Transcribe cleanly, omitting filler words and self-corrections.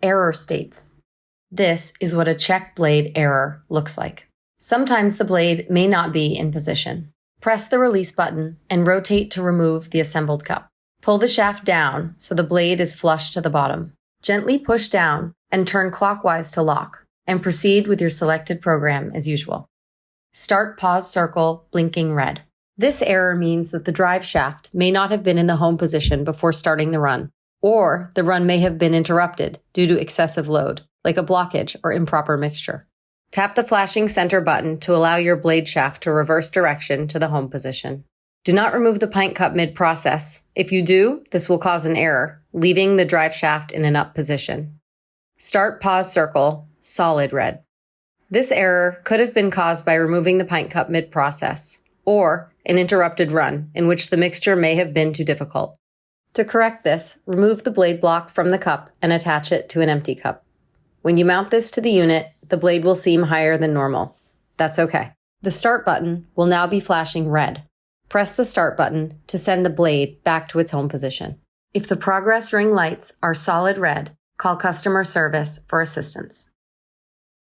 Error states. This is what a check blade error looks like. Sometimes the blade may not be in position. Press the release button and rotate to remove the assembled cup. Pull the shaft down so the blade is flush to the bottom. Gently push down and turn clockwise to lock, and proceed with your selected program as usual. Start pause circle blinking red. This error means that the drive shaft may not have been in the home position before starting the run, or the run may have been interrupted due to excessive load, like a blockage or improper mixture. Tap the flashing center button to allow your blade shaft to reverse direction to the home position. Do not remove the pint cup mid-process. If you do, this will cause an error, leaving the drive shaft in an up position. Start pause circle, solid red. This error could have been caused by removing the pint cup mid-process, or an interrupted run in which the mixture may have been too difficult. To correct this, remove the blade block from the cup and attach it to an empty cup. When you mount this to the unit, the blade will seem higher than normal. That's okay. The start button will now be flashing red. Press the start button to send the blade back to its home position. If the progress ring lights are solid red, call customer service for assistance.